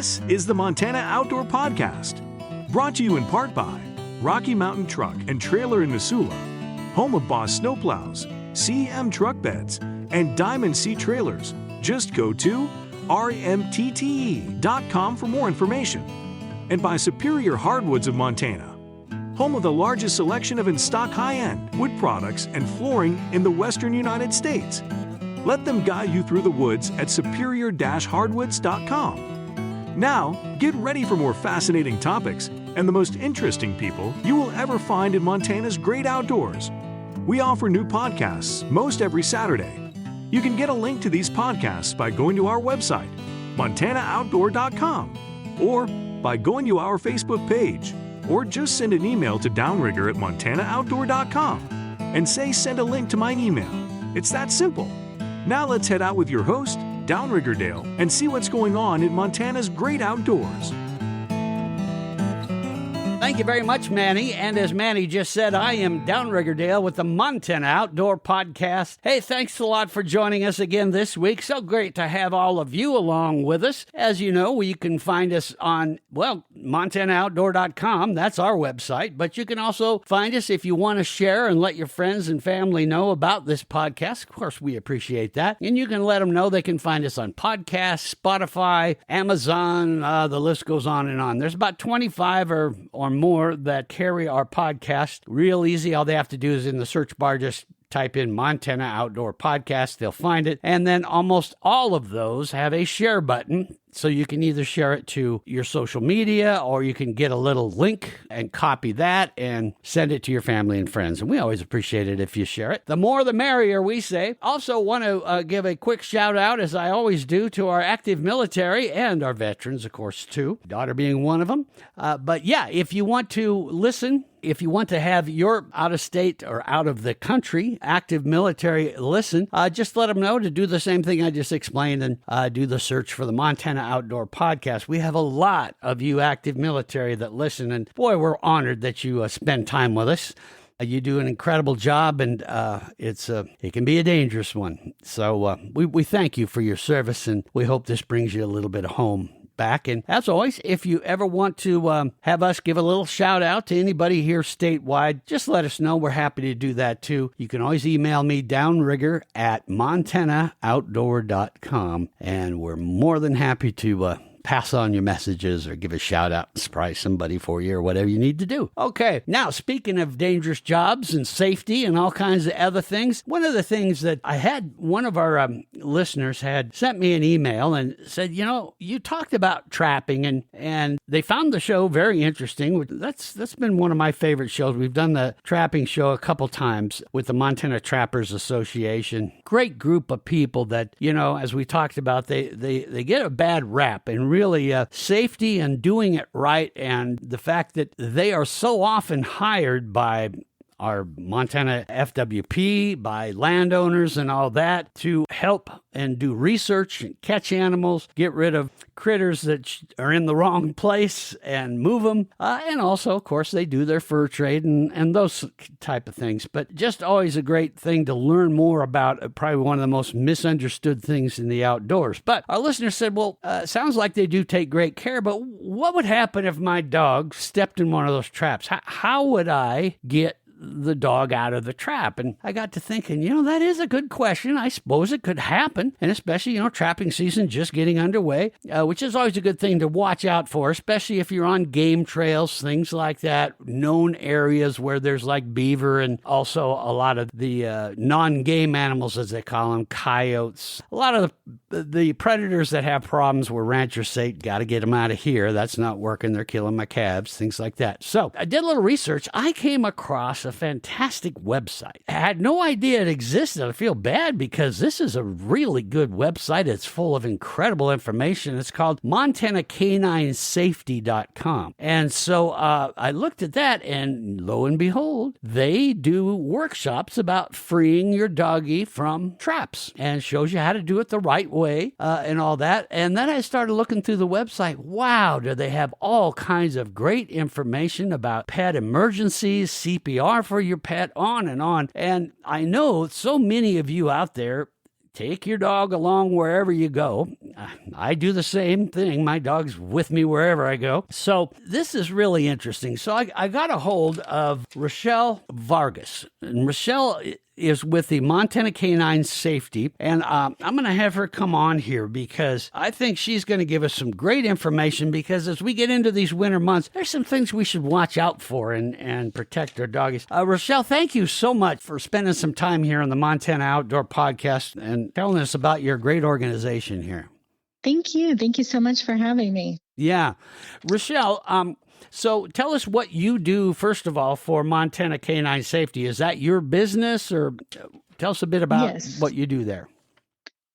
This is the Montana Outdoor Podcast, brought to you in part by Rocky Mountain Truck and Trailer in Missoula, home of Boss Snowplows, CM Truck Beds, and Diamond Sea Trailers. Just go to rmtte.com for more information. And by Superior Hardwoods of Montana, home of the largest selection of in-stock high-end wood products and flooring in the western United States. Let them guide you through the woods at superior-hardwoods.com. Now, get ready for more fascinating topics and the most interesting people you will ever find in Montana's great outdoors. We offer new podcasts most every Saturday. You can get a link to these podcasts by going to our website, montanooutdoor.com, or by going to our Facebook page, or just send an email to Downrigger at montanooutdoor.com and say send a link to my email. It's that simple. Now let's head out with your host, Downrigger Dale, and see what's going on in Montana's great outdoors. Thank you very much, Manny. And as Manny just said, I am Downrigger Dale with the Montana Outdoor Podcast. Hey, thanks a lot for joining us again this week. So great to have all of you along with us. As you know, you can find us on, montanooutdoor.com. That's our website. But you can also find us if you want to share and let your friends and family know about this podcast. Of course, we appreciate that. And you can let them know they can find us on podcasts, Spotify, Amazon, the list goes on and on. There's about 25 or more that carry our podcast. Real easy. All they have to do is in the search bar, just type in Montana Outdoor Podcast. They'll find it. And then almost all of those have a share button. So you can either share it to your social media or you can get a little link and copy that and send it to your family and friends. And we always appreciate it if you share it. The more the merrier, we say. Also want to give a quick shout out, as I always do, to our active military and our veterans, of course, too. Daughter being one of them. But yeah, if you want to listen, if you want to have your out-of-state or out-of-the-country active military listen, just let them know to do the same thing I just explained and do the search for the Montana Outdoor Podcast. We have a lot of you active military that listen, and boy, we're honored that you spend time with us. You do an incredible job, and it can be a dangerous one. So we thank you for your service, and we hope this brings you a little bit of home back. And as always, if you ever want to have us give a little shout out to anybody here statewide, just let us know. We're happy to do that too. You can always email me, Downrigger at montanooutdoor.com, and we're more than happy to pass on your messages or give a shout out, surprise somebody for you or whatever you need to do. Okay, now speaking of dangerous jobs and safety and all kinds of other things, one of the things that I had, one of our listeners had sent me an email and said, you talked about trapping and they found the show very interesting. That's been one of my favorite shows. We've done the trapping show a couple times with the Montana Trappers Association. Great group of people that, as we talked about, they get a bad rap, and really safety and doing it right, and the fact that they are so often hired by our Montana FWP, by landowners and all that, to help and do research and catch animals, get rid of critters that are in the wrong place and move them. And also, of course, they do their fur trade and those type of things. But just always a great thing to learn more about, probably one of the most misunderstood things in the outdoors. But our listener said, well, sounds like they do take great care, but what would happen if my dog stepped in one of those traps? How would I get the dog out of the trap? And I got to thinking, that is a good question. I suppose it could happen. And especially, trapping season just getting underway, which is always a good thing to watch out for, especially if you're on game trails, things like that, known areas where there's like beaver and also a lot of the non-game animals, as they call them, coyotes. A lot of the predators that have problems where ranchers say, got to get them out of here. That's not working. They're killing my calves, things like that. So I did a little research. I came across a fantastic website. I had no idea it existed. I feel bad because this is a really good website. It's full of incredible information. It's called montanacaninesafety.com. And so I looked at that, and lo and behold, they do workshops about freeing your doggy from traps and shows you how to do it the right way and all that. And then I started looking through the website. Wow, do they have all kinds of great information about pet emergencies, CPR for your pet, on and on. And I know so many of you out there take your dog along wherever you go. I do the same thing. My dog's with me wherever I go. So this is really interesting. So I got a hold of Racheal Vargas. And Racheal is with the Montana Canine Safety. And I'm going to have her come on here because I think she's going to give us some great information, because as we get into these winter months, there's some things we should watch out for and protect our doggies. Racheal, thank you so much for spending some time here on the Montana Outdoor Podcast and telling us about your great organization here. Thank you. Thank you so much for having me. Yeah. Racheal, so tell us what you do, first of all, for Montana Canine Safety. Is that your business, or tell us a bit about what you do there?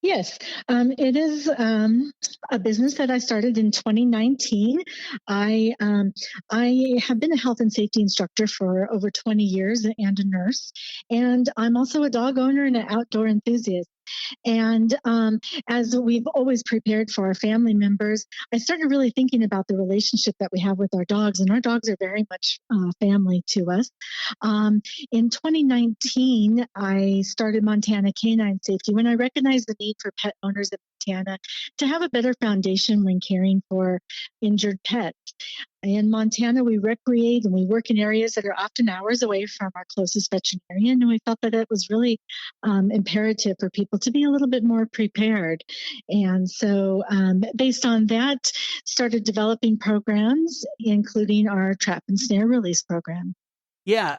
Yes, it is a business that I started in 2019. I have been a health and safety instructor for over 20 years and a nurse, and I'm also a dog owner and an outdoor enthusiast. And as we've always prepared for our family members, I started really thinking about the relationship that we have with our dogs, and our dogs are very much family to us. In 2019, I started Montana Canine Safety when I recognized the need for pet owners in Montana to have a better foundation when caring for injured pets. In Montana, we recreate and we work in areas that are often hours away from our closest veterinarian, and we felt that it was really imperative for people to be a little bit more prepared. And so based on that, started developing programs, including our trap and snare release program. Yeah,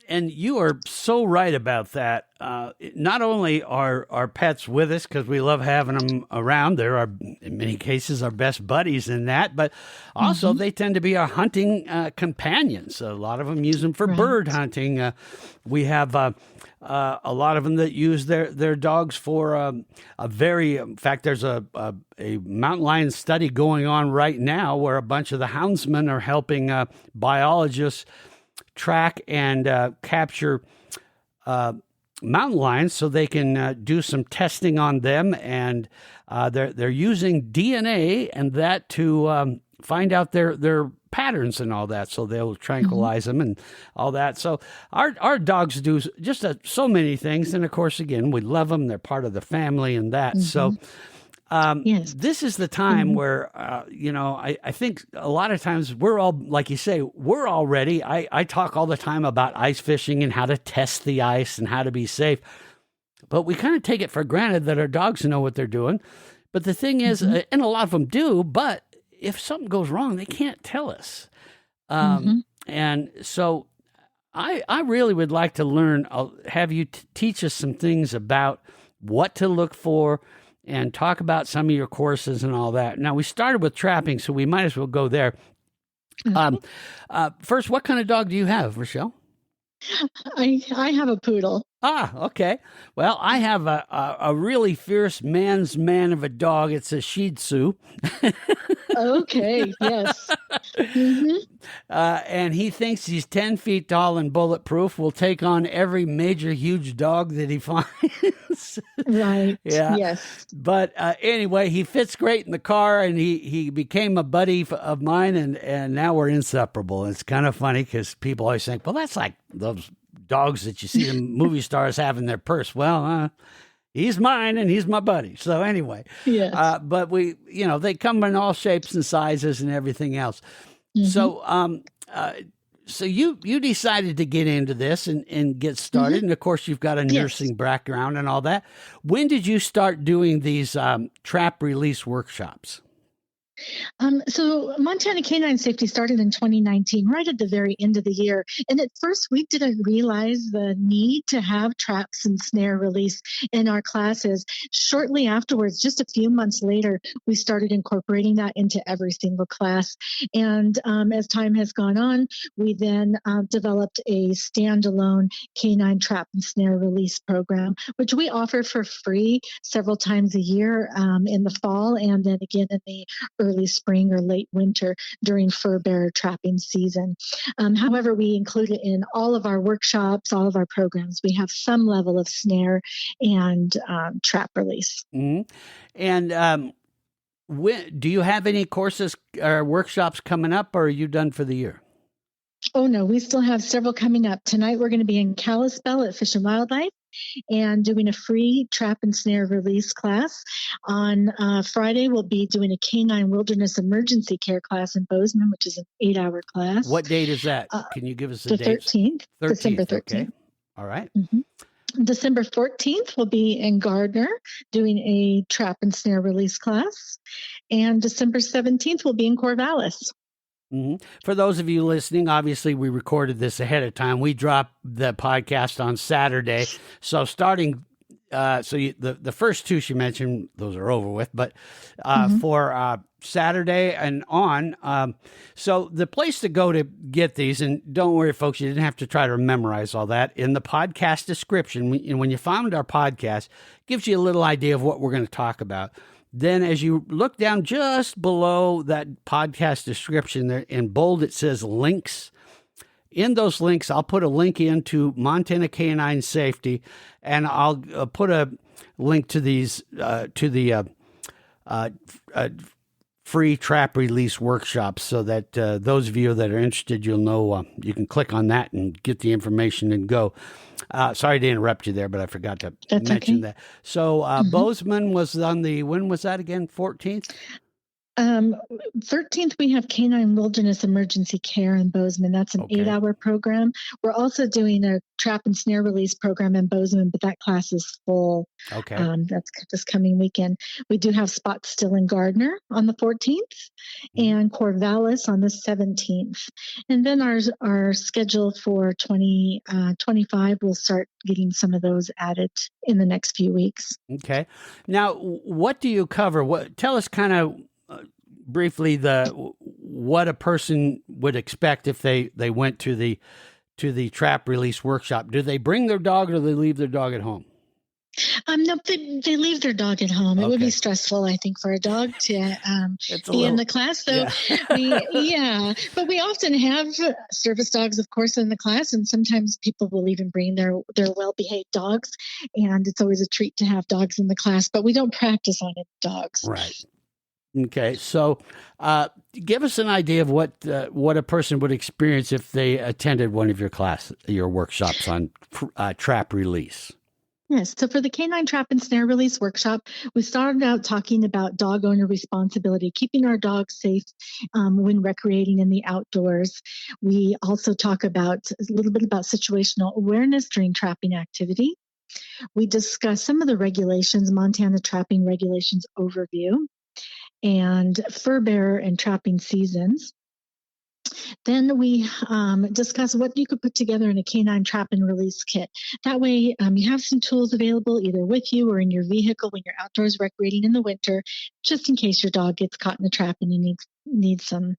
and you are so right about that. Not only are our pets with us because we love having them around, they're in many cases our best buddies in that, but also they tend to be our hunting companions. A lot of them use them for bird hunting. We have a lot of them that use their dogs for in fact, there's a mountain lion study going on right now where a bunch of the houndsmen are helping biologists track and capture mountain lions so they can do some testing on them, and they're using DNA and that to find out their patterns and all that, so they'll tranquilize them and all that. So our dogs do just so many things, and of course, again, we love them. They're part of the family and that. So this is the time where, I think a lot of times we're all, like you say, we're all ready. I talk all the time about ice fishing and how to test the ice and how to be safe, but we kind of take it for granted that our dogs know what they're doing. But the thing is, and a lot of them do, but if something goes wrong, they can't tell us. And so I really would like to learn, have you teach us some things about what to look for, and talk about some of your courses and all that. Now, we started with trapping, so we might as well go there. First, what kind of dog do you have, Racheal? I have a poodle. Okay. Well, I have a really fierce man's man of a dog. It's a Shih Tzu. Okay, yes. And he thinks he's 10 feet tall and bulletproof, will take on every major, huge dog that he finds. Right, yeah. Yes. But anyway, he fits great in the car, and he became a buddy of mine, and now we're inseparable. It's kind of funny because people always think, well, that's like those dogs that you see the movie stars have in their purse. Well, he's mine and he's my buddy. So anyway, but we, they come in all shapes and sizes and everything else. So, so you decided to get into this and get started. And of course you've got a nursing background and all that. When did you start doing these trap release workshops? So Montana Canine Safety started in 2019, right at the very end of the year. And at first, we didn't realize the need to have traps and snare release in our classes. Shortly afterwards, just a few months later, we started incorporating that into every single class. And as time has gone on, we then developed a standalone canine trap and snare release program, which we offer for free several times a year in the fall, and then again in the early spring or late winter during Furbearer Trapping season. However, we include it in all of our workshops, all of our programs. We have some level of snare and trap release. And do you have any courses or workshops coming up, or are you done for the year? Oh, no, we still have several coming up. Tonight, we're going to be in Kalispell at Fish and Wildlife. and doing a free trap and snare release class. On Friday, we'll be doing a canine wilderness emergency care class in Bozeman, which is an 8-hour class. What date is that? Can you give us the date? The 13th, December 13th. Okay. All right. December 14th, we'll be in Gardner doing a trap and snare release class. And December 17th, we'll be in Corvallis. For those of you listening, obviously we recorded this ahead of time. We dropped the podcast on Saturday. So starting, the first two she mentioned, those are over with. But for Saturday and on, so the place to go to get these, and don't worry, folks, you didn't have to try to memorize all that. In the podcast description, when you found our podcast, it gives you a little idea of what we're going to talk about. Then as you look down just below that podcast description there in bold, it says links. In those links, I'll put a link into Montana Canine Safety, and I'll put a link to these, to the free trap release workshops, so that those of you that are interested, you'll know you can click on that and get the information and go. Sorry to interrupt you there, but I forgot to mention that. So Bozeman was on when was that again? 14th? 13th, we have Canine Wilderness Emergency Care in Bozeman. That's an 8-hour program. We're also doing a trap and snare release program in Bozeman, but that class is full. Okay. That's this coming weekend. We do have spots still in Gardner on the 14th and Corvallis on the 17th. And then our schedule for 2025, we'll start getting some of those added in the next few weeks. Okay. Now, what do you cover? Tell us kind of briefly what a person would expect if they went to the trap release workshop. Do they bring their dog, or do they leave their dog at home? No, they leave their dog at home. It would be stressful, I think, for a dog to be in the class. So, but we often have service dogs, of course, in the class, and sometimes people will even bring their well-behaved dogs, and it's always a treat to have dogs in the class. But we don't practice on dogs. Right. Okay, so give us an idea of what a person would experience if they attended one of your workshops on trap release. Yes. So for the Canine Trap and Snare Release Workshop, we started out talking about dog owner responsibility, keeping our dogs safe when recreating in the outdoors. We also talk about a little bit about situational awareness during trapping activity. We discuss some of the regulations, Montana trapping regulations overview, and furbearer and trapping seasons. Then we discuss what you could put together in a canine trap and release kit. That way you have some tools available either with you or in your vehicle when you're outdoors recreating in the winter, just in case your dog gets caught in a trap and you need some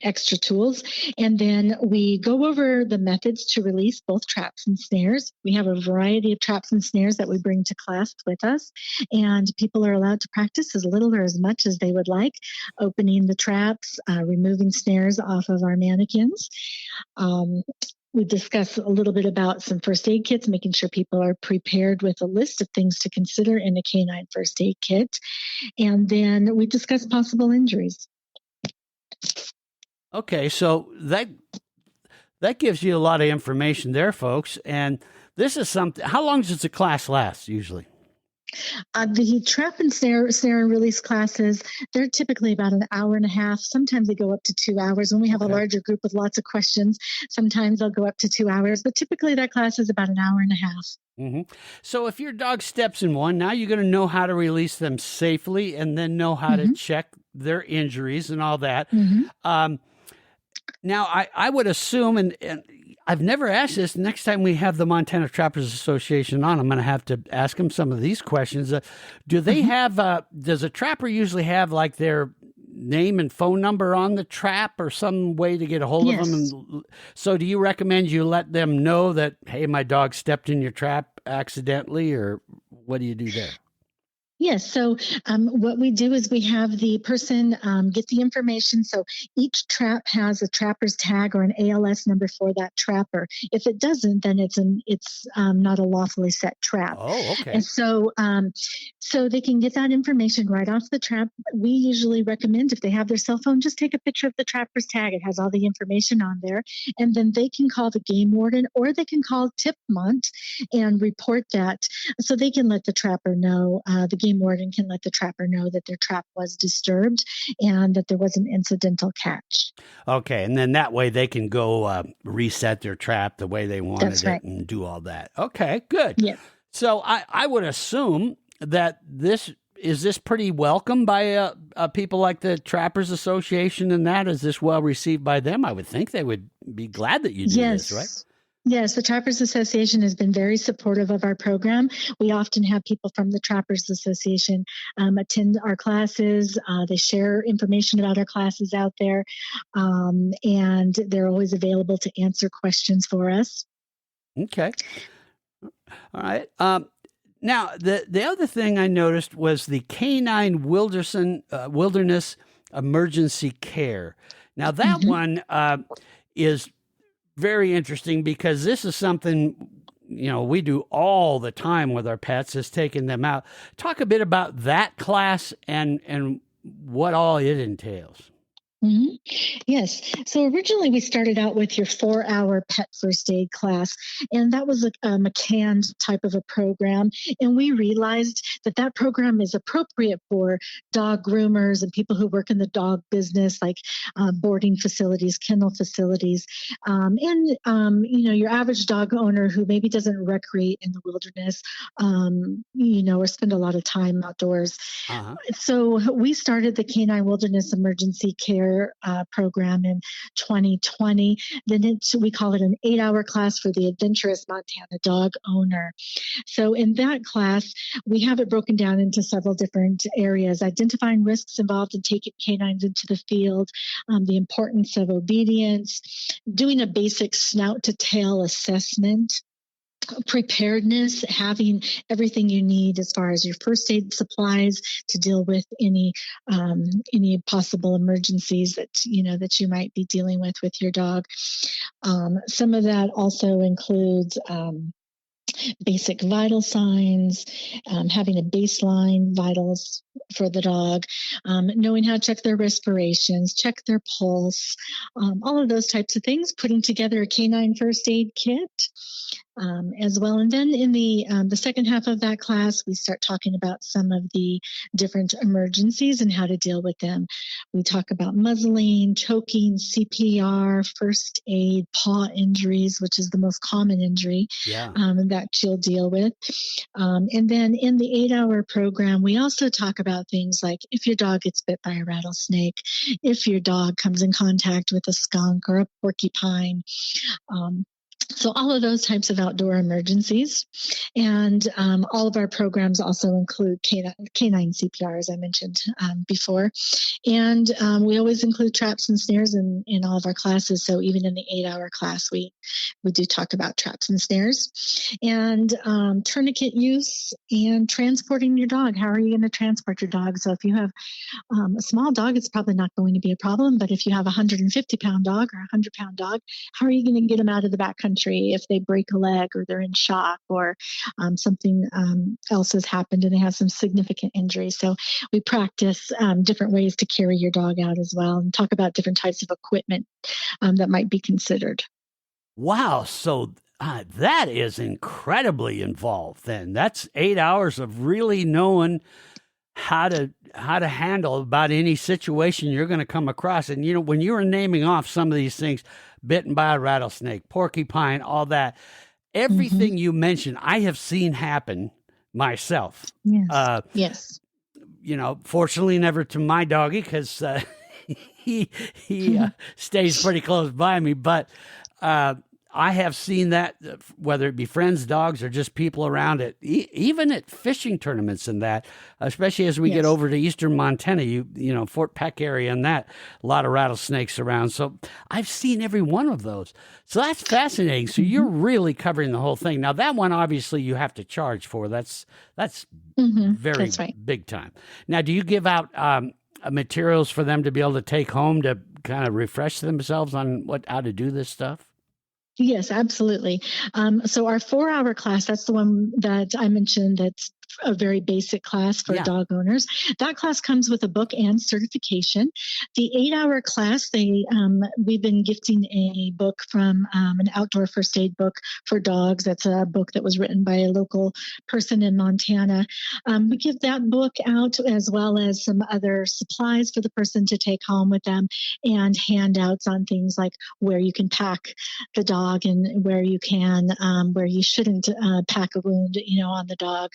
extra tools. And then we go over the methods to release both traps and snares. We have a variety of traps and snares that we bring to class with us, and people are allowed to practice as little or as much as they would like, opening the traps, removing snares off of our mannequins. We discuss a little bit about some first aid kits, making sure people are prepared with a list of things to consider in a canine first aid kit. And then we discuss possible injuries. Okay, so that gives you a lot of information there, folks. And this is something, how long does the class last usually? The trap and snare and release classes, they're typically about an hour and a half. Sometimes they go up to 2 hours. When we have a larger group with lots of questions, sometimes they'll go up to 2 hours. But typically that class is about an hour and a half. Mm-hmm. So if your dog steps in one, now you're going to know how to release them safely, and then know how to check their injuries and all that. Now, I would assume, and I've never asked this, next time we have the Montana Trappers Association on, I'm going to have to ask them some of these questions. Do they have, does a trapper usually have like their name and phone number on the trap or some way to get a hold of them? And so do you recommend you let them know that, hey, my dog stepped in your trap accidentally, or what do you do there? Yes. So what we do is we have the person get the information. So each trap has a trapper's tag or an ALS number for that trapper. If it doesn't, then it's not a lawfully set trap. Oh, And okay. so they can get that information right off the trap. We usually recommend, if they have their cell phone, just take a picture of the trapper's tag. It has all the information on there, and then they can call the game warden, or they can call Tipmont and report that, so they can let the trapper know. The game warden can let the trapper know that their trap was disturbed and that there was an incidental catch. Okay. And then that way they can go reset their trap the way they wanted That's it right. and do all that. Okay, good. Yeah. So I would assume that this pretty welcome by people like the Trappers Association, and that is this well received by them? I would think they would be glad that you do Yes. this, right? Yes, the Trappers Association has been very supportive of our program. We often have people from the Trappers Association attend our classes. They share information about our classes out there, and they're always available to answer questions for us. Okay. All right. Now, the other thing I noticed was the canine wilderness emergency care. Now, that one is very interesting because this is something, we do all the time with our pets, is taking them out. Talk a bit about that class and what all it entails. Mm-hmm. Yes. So originally we started out with your 4-hour pet first aid class, and that was a McCann type of a program. And we realized that program is appropriate for dog groomers and people who work in the dog business, like boarding facilities, kennel facilities, and your average dog owner who maybe doesn't recreate in the wilderness, or spend a lot of time outdoors. So we started the Canine Wilderness Emergency Care program in 2020. Then we call it an 8-hour class for the adventurous Montana dog owner. So in that class, we have it broken down into several different areas: identifying risks involved in taking canines into the field, the importance of obedience, doing a basic snout to tail assessment, preparedness, having everything you need as far as your first aid supplies to deal with any possible emergencies that you might be dealing with your dog. Some of that also includes basic vital signs, having a baseline vitals for the dog, knowing how to check their respirations, check their pulse, all of those types of things, putting together a canine first aid kit as well. And then in the second half of that class, we start talking about some of the different emergencies and how to deal with them. We talk about muzzling, choking, CPR, first aid, paw injuries, which is the most common injury that you'll deal with. And then in the 8-hour program, we also talk about things like if your dog gets bit by a rattlesnake, if your dog comes in contact with a skunk or a porcupine. So all of those types of outdoor emergencies. And all of our programs also include canine CPR, as I mentioned before. And we always include traps and snares in all of our classes. So even in the 8-hour class, we do talk about traps and snares. And tourniquet use and transporting your dog. How are you going to transport your dog? So if you have a small dog, it's probably not going to be a problem. But if you have a 150-pound dog or a 100-pound dog, how are you going to get them out of the backcountry if they break a leg or they're in shock or something else has happened and they have some significant injury? So we practice different ways to carry your dog out as well, and talk about different types of equipment that might be considered. Wow. So that is incredibly involved then. That's 8 hours of really knowing how to handle about any situation you're going to come across. And, when you were naming off some of these things, bitten by a rattlesnake, porcupine, all that, everything you mentioned, I have seen happen myself. Yes. Yes. Fortunately never to my doggy because he stays pretty close by me. But I have seen that, whether it be friends, dogs, or just people around it, even at fishing tournaments and that, especially as we get over to eastern Montana, you know, Fort Peck area and that, a lot of rattlesnakes around. So I've seen every one of those. So that's fascinating. So you're really covering the whole thing. Now, that one, obviously, you have to charge for. That's very big time. Now, do you give out materials for them to be able to take home to kind of refresh themselves on how to do this stuff? Yes, absolutely. So our 4-hour class, that's the one that I mentioned, that's a very basic class for dog owners. That class comes with a book and certification. The 8-hour class, we've been gifting a book from an outdoor first aid book for dogs. That's a book that was written by a local person in Montana. We give that book out as well as some other supplies for the person to take home with them, and handouts on things like where you can pack the dog and where you can, where you shouldn't pack a wound, on the dog.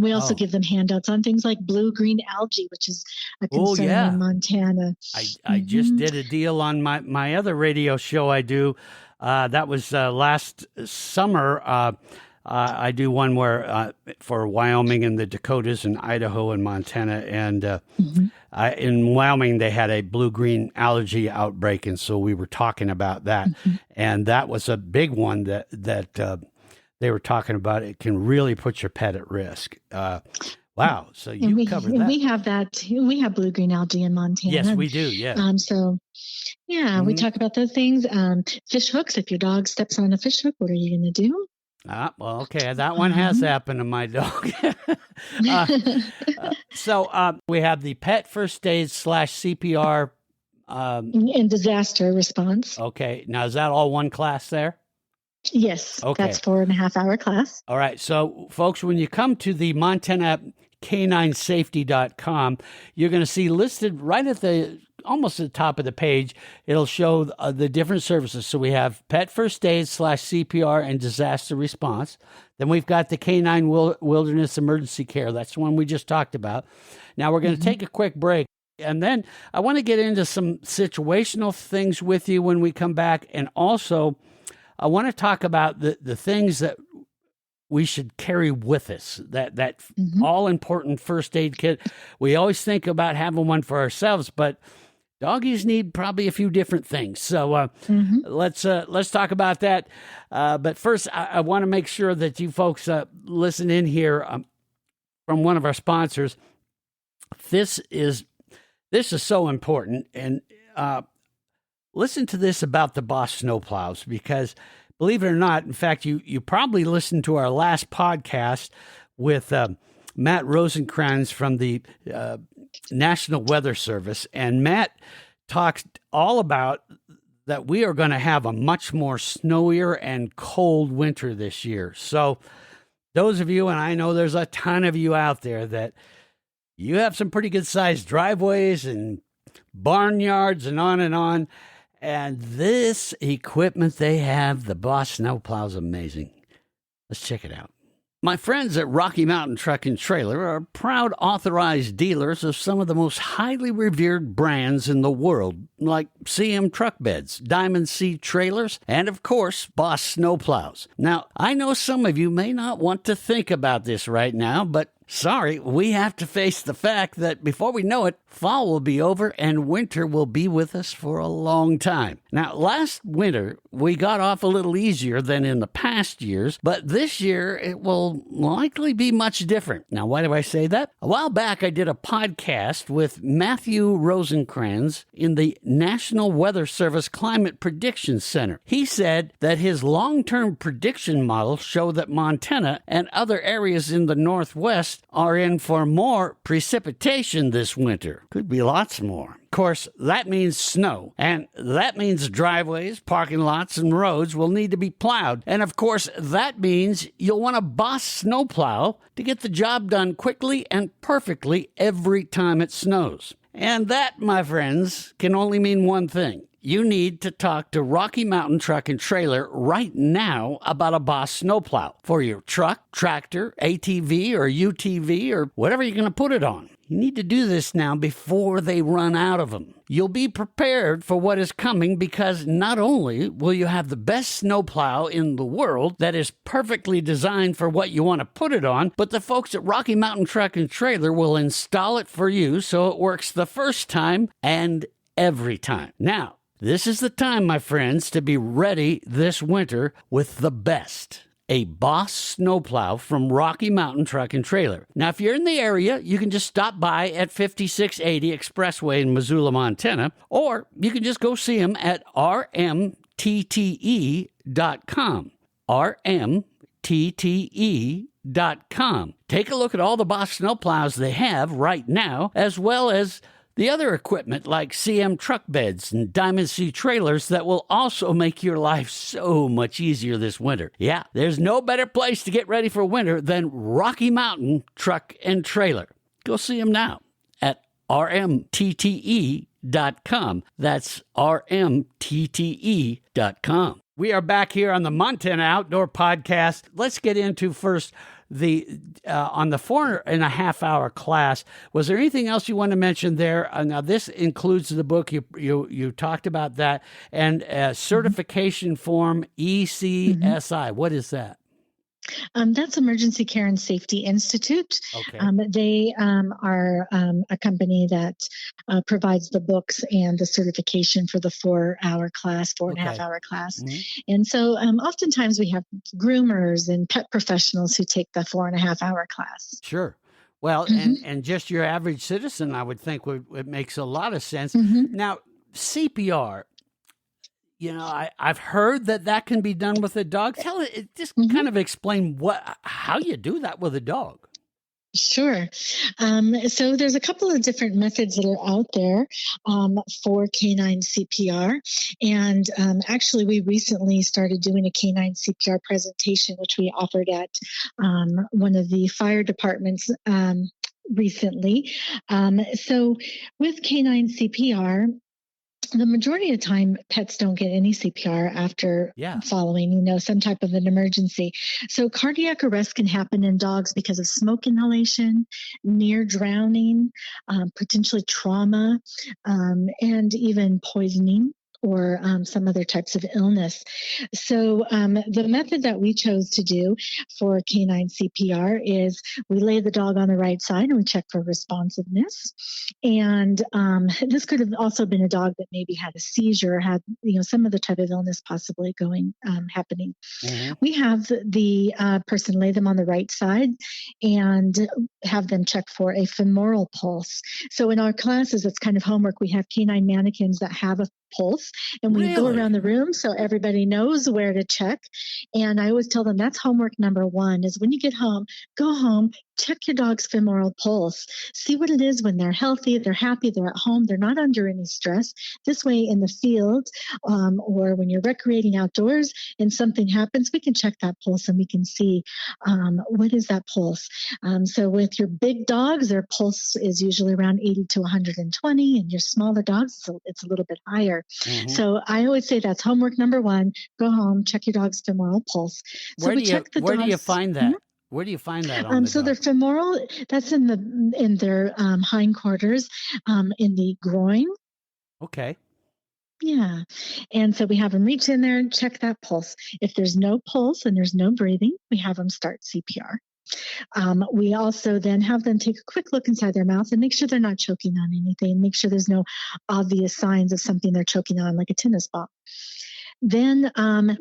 We also give them handouts on things like blue-green algae, which is a concern in Montana. I just did a deal on my other radio show I do. That was last summer. I do one where for Wyoming and the Dakotas and Idaho and Montana. And in Wyoming, they had a blue-green algae outbreak, and so we were talking about that. And that was a big one that they were talking about. It can really put your pet at risk. Wow. So you covered that. We have that. We have blue-green algae in Montana. Yes, we do. Yeah. We talk about those things. Fish hooks. If your dog steps on a fish hook, what are you going to do? Well, okay. That one has happened to my dog. So we have the pet first aid / CPR. And disaster response. Okay. Now, is that all one class there? Yes, okay. That's 4.5-hour class. All right. So, folks, when you come to the Montana caninesafety.com, you're going to see listed right at almost at the top of the page, it'll show the different services. So we have pet first aid / CPR and disaster response. Then we've got the canine wilderness emergency care. That's the one we just talked about. Now we're going to take a quick break. And then I want to get into some situational things with you when we come back. And also, I want to talk about the things that we should carry with us, that all-important first aid kit. We always think about having one for ourselves, but doggies need probably a few different things. So let's talk about that. But first, I want to make sure that you folks listen in here from one of our sponsors. This is so important, and listen to this about the Boss snowplows, because believe it or not, in fact, you probably listened to our last podcast with Matt Rosencrans from the National Weather Service, and Matt talked all about that we are going to have a much more snowier and cold winter this year. So those of you, and I know there's a ton of you out there, that you have some pretty good sized driveways and barnyards and on. And this equipment they have, the Boss snowplow, is amazing. Let's check it out. My friends at Rocky Mountain Truck and Trailer are proud authorized dealers of some of the most highly revered brands in the world, like CM Truck Beds, Diamond C Trailers, and of course, Boss snowplows. Now, I know some of you may not want to think about this right now, but sorry, we have to face the fact that before we know it, fall will be over and winter will be with us for a long time. Now, last winter, we got off a little easier than in the past years, but this year it will likely be much different. Now, why do I say that? A while back, I did a podcast with Matthew Rosencrans in the National Weather Service Climate Prediction Center. He said that his long-term prediction models show that Montana and other areas in the Northwest are in for more precipitation this winter. Could be lots more. Of course, that means snow, and that means driveways, parking lots, and roads will need to be plowed. And of course, that means you'll want a Boss snowplow to get the job done quickly and perfectly every time it snows. And that, my friends, can only mean one thing. you need to talk to Rocky Mountain Truck and Trailer right now about a Boss snowplow for your truck, tractor, ATV, or UTV, or whatever you're going to put it on. You need to do this now before they run out of them. You'll be prepared for what is coming because not only will you have the best snowplow in the world that is perfectly designed for what you want to put it on, but the folks at Rocky Mountain Truck and Trailer will install it for you so it works the first time and every time. Now, this is the time, my friends, to be ready this winter with the best. A Boss snowplow from Rocky Mountain Truck and Trailer. Now, if you're in the area, you can just stop by at 5680 Expressway in Missoula, Montana, or you can just go see them at rmtte.com. rmtte.com. Take a look at all the Boss snowplows they have right now, as well as the other equipment like CM truck beds and Diamond C trailers that will also make your life so much easier this winter. Yeah, there's no better place to get ready for winter than Rocky Mountain Truck and Trailer. Go see them now at rmtte.com. That's rmtte.com. We are back here on the Montana Outdoor Podcast. Let's get into first on the 4.5 hour class. Was there anything else you want to mention there? Now this includes the book you talked about that and certification form ECSI. What is that? That's Emergency Care and Safety Institute. Okay. They are a company that provides the books and the certification for the 4.5 hour class. Mm-hmm. And so oftentimes we have groomers and pet professionals who take the 4.5 hour class. Sure. Well, mm-hmm. and just your average citizen, I would think it makes a lot of sense. Mm-hmm. Now, CPR. I've heard that can be done with a dog. Just mm-hmm. kind of explain how you do that with a dog. Sure. So there's a couple of different methods that are out there for canine CPR. And actually, we recently started doing a canine CPR presentation, which we offered at one of the fire departments recently. So with canine CPR, the majority of the time, pets don't get any CPR after following, some type of an emergency. So cardiac arrest can happen in dogs because of smoke inhalation, near drowning, potentially trauma, and even poisoning or some other types of illness. So the method that we chose to do for canine CPR is we lay the dog on the right side and we check for responsiveness. And this could have also been a dog that maybe had a seizure, had some other type of illness possibly happening. Mm-hmm. We have the person lay them on the right side and have them check for a femoral pulse. So in our classes, it's kind of homework. We have canine mannequins that have a pulse, and we go around the room so everybody knows where to check. And I always tell them that's homework number one is when you get home, go home, check your dog's femoral pulse, see what it is when they're healthy, they're happy, they're at home, they're not under any stress. This way in the field or when you're recreating outdoors and something happens, we can check that pulse and we can see what is that pulse. So with your big dogs, their pulse is usually around 80 to 120, and your smaller dogs, it's a little bit higher. Mm-hmm. So I always say that's homework number one. Go home, check your dog's femoral pulse. So where do you find that? Mm-hmm. Where do you find that on the so dog? their femoral, that's in their hindquarters, in the groin. Okay. Yeah. And so we have them reach in there and check that pulse. If there's no pulse and there's no breathing, we have them start CPR. We also then have them take a quick look inside their mouth and make sure they're not choking on anything. Make sure there's no obvious signs of something they're choking on, like a tennis ball. Then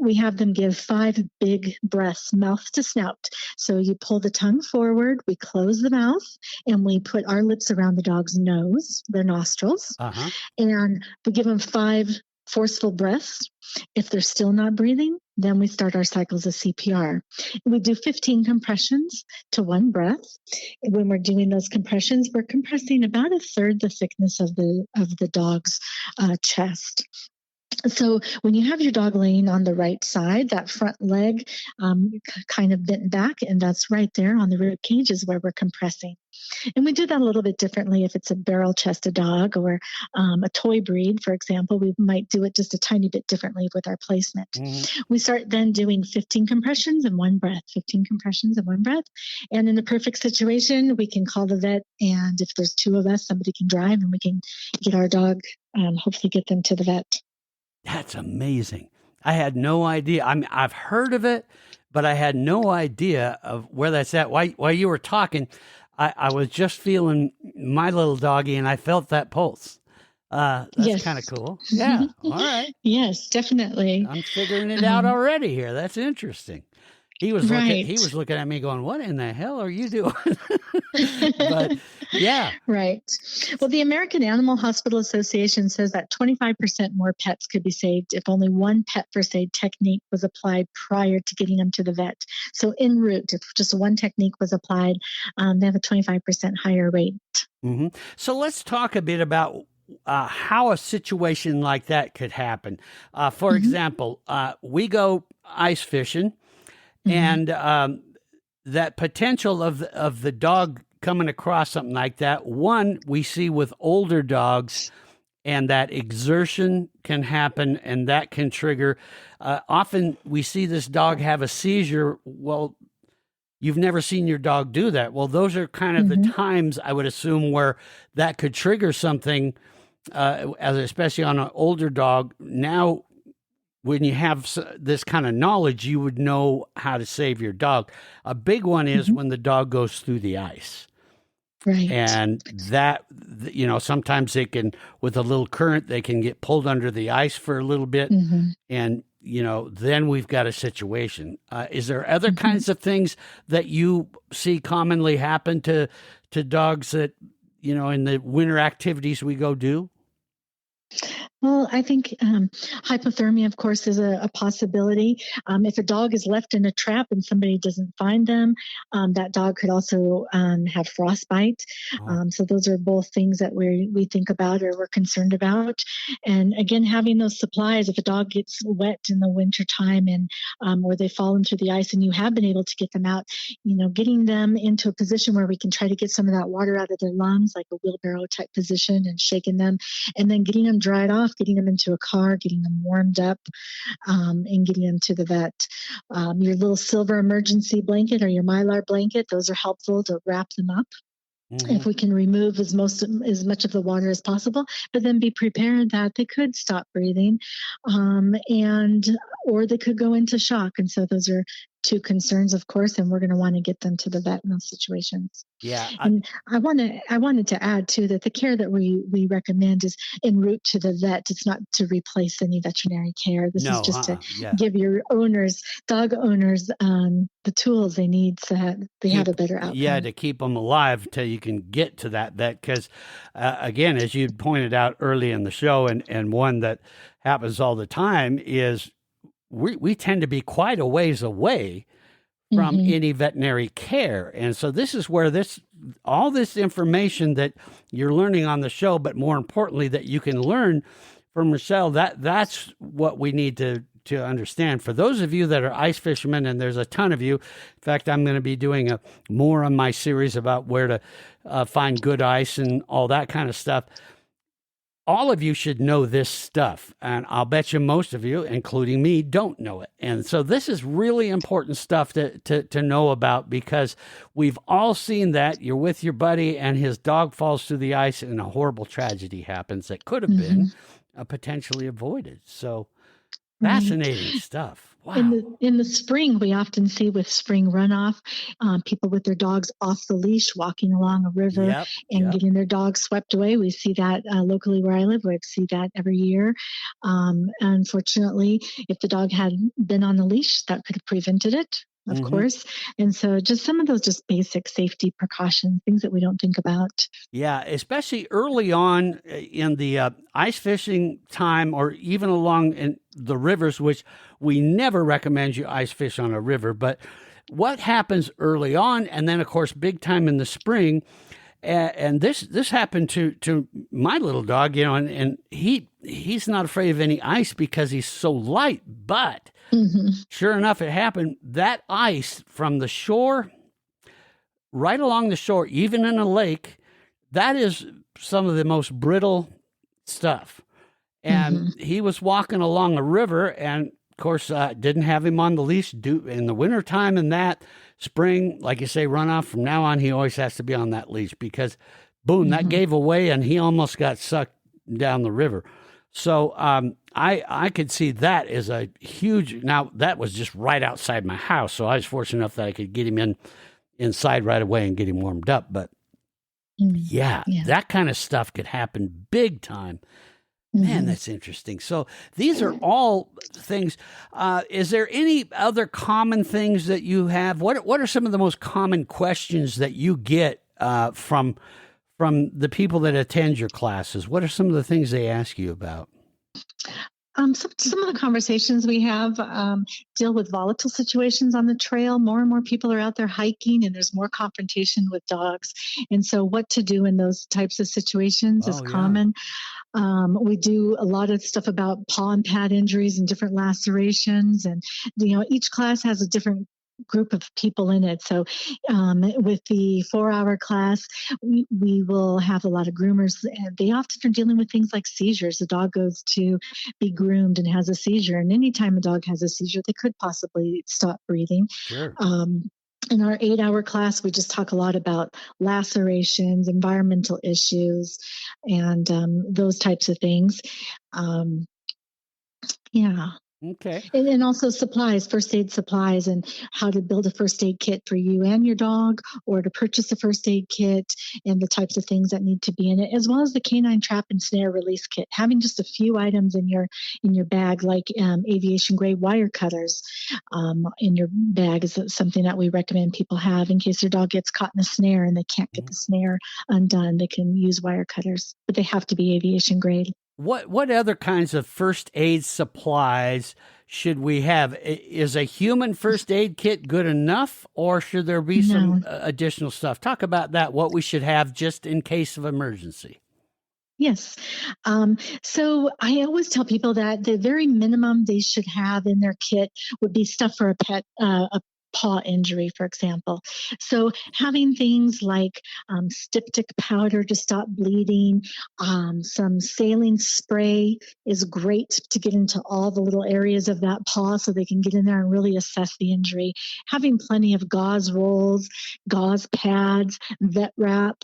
we have them give 5 big breaths, mouth to snout. So you pull the tongue forward, we close the mouth, and we put our lips around the dog's nose, their nostrils, and we give them 5 forceful breaths. If they're still not breathing, then we start our cycles of CPR. We do 15 compressions to 1 breath. When we're doing those compressions, we're compressing about 1/3 the thickness of the dog's chest. So when you have your dog laying on the right side, that front leg kind of bent back, and that's right there on the rib cage is where we're compressing. And we do that a little bit differently if it's a barrel-chested dog or a toy breed, for example. We might do it just a tiny bit differently with our placement. We start then doing 15 compressions in one breath, 15 compressions in one breath. And in the perfect situation, we can call the vet, and if there's two of us, somebody can drive, and we can get our dog, hopefully get them to the vet. That's amazing. I had no idea. I mean, I've heard of it, but I had no idea of where that's at. While you were talking, I was just feeling my little doggy, and I felt that pulse. That's kind of cool. Yeah. All right. Yes, definitely. I'm figuring it out already here. That's interesting. He was looking at me going, "What in the hell are you doing?" But yeah. Right. Well, the American Animal Hospital Association says that 25% more pets could be saved if only one pet first aid technique was applied prior to getting them to the vet. So en route, if just one technique was applied, they have a 25% higher rate. So let's talk a bit about how a situation like that could happen. For example, we go ice fishing, and that potential of the dog coming across something like that, one, we see with older dogs, and that exertion can happen, and that can trigger. Often we see this dog have a seizure. Well, you've never seen your dog do that. Well, those are kind of the times I would assume where that could trigger something, especially on an older dog. Now, when you have this kind of knowledge, you would know how to save your dog. A big one is when the dog goes through the ice. Right. And that, sometimes they can, with a little current, they can get pulled under the ice for a little bit. And, then we've got a situation. Is there other kinds of things that you see commonly happen to dogs that, in the winter activities we go do? Well, I think hypothermia, of course, is a possibility. If a dog is left in a trap and somebody doesn't find them, that dog could also have frostbite. So those are both things that we think about or we're concerned about. And again, having those supplies, if a dog gets wet in the wintertime and or they fall into the ice and you have been able to get them out, getting them into a position where we can try to get some of that water out of their lungs, like a wheelbarrow type position, and shaking them, and then getting them dried off, getting them into a car, getting them warmed up, and getting them to the vet. Your little silver emergency blanket or your Mylar blanket, those are helpful to wrap them up. If we can remove as much of the water as possible, but then be prepared that they could stop breathing, or they could go into shock. And so those are two concerns, of course, and we're going to want to get them to the vet in those situations. Yeah. And I wanted to add too that the care that we recommend is en route to the vet. It's not to replace any veterinary care. This is just to give your dog owners, the tools they need so that they have a better outcome. Yeah, to keep them alive till you can get to that vet. Because again, as you pointed out early in the show, and one that happens all the time is we tend to be quite a ways away from any veterinary care. And so this is where all this information that you're learning on the show, but more importantly, that you can learn from Racheal, that's what we need to understand. For those of you that are ice fishermen, and there's a ton of you, in fact, I'm going to be doing more on my series about where to find good ice and all that kind of stuff. All of you should know this stuff, and I'll bet you most of you, including me, don't know it. And so this is really important stuff to know about, because we've all seen that you're with your buddy and his dog falls through the ice and a horrible tragedy happens that could have been potentially avoided. So fascinating stuff. Wow. In the spring, we often see with spring runoff, people with their dogs off the leash, walking along a river and getting their dogs swept away. We see that locally where I live. We see that every year. Unfortunately, if the dog had been on the leash, that could have prevented it, of course. And so just some of those just basic safety precautions, things that we don't think about. Yeah, especially early on in the ice fishing time, or even along in the rivers, which we never recommend you ice fish on a river. But what happens early on, and then, of course, big time in the spring, And this happened to my little dog, and he's not afraid of any ice because he's so light. But sure enough, it happened. That ice from the shore, right along the shore, even in a lake, that is some of the most brittle stuff. And he was walking along a river, and of course, didn't have him on the leash in the wintertime, and that spring, like you say, runoff. From now on, he always has to be on that leash because, boom, that gave away, and he almost got sucked down the river. So I could see that as a huge. Now that was just right outside my house, so I was fortunate enough that I could get him inside right away and get him warmed up. But yeah, that kind of stuff could happen big time. Man, that's interesting. So these are all things. Is there any other common things that you have? What are some of the most common questions that you get from the people that attend your classes? What are some of the things they ask you about? Some of the conversations we have deal with volatile situations on the trail. More and more people are out there hiking, and there's more confrontation with dogs. And so what to do in those types of situations is common. We do a lot of stuff about paw and pad injuries and different lacerations. And, each class has a different group of people in it. So with the 4-hour class, we will have a lot of groomers, and they often are dealing with things like seizures. The dog goes to be groomed and has a seizure. And anytime a dog has a seizure, they could possibly stop breathing. Sure. In our 8-hour class, we just talk a lot about lacerations, environmental issues, and those types of things. Okay. And also supplies, first aid supplies, and how to build a first aid kit for you and your dog, or to purchase a first aid kit, and the types of things that need to be in it, as well as the canine trap and snare release kit. Having just a few items in your bag, like aviation grade wire cutters in your bag, is something that we recommend people have in case their dog gets caught in a snare and they can't get the snare undone. They can use wire cutters, but they have to be aviation grade. What other kinds of first aid supplies should we have? Is a human first aid kit good enough, or should there be some additional stuff? Talk about that, what we should have just in case of emergency. Yes. So I always tell people that the very minimum they should have in their kit would be stuff for a pet, a paw injury, for example. So having things like styptic powder to stop bleeding, some saline spray is great to get into all the little areas of that paw so they can get in there and really assess the injury. Having plenty of gauze rolls, gauze pads, vet wrap,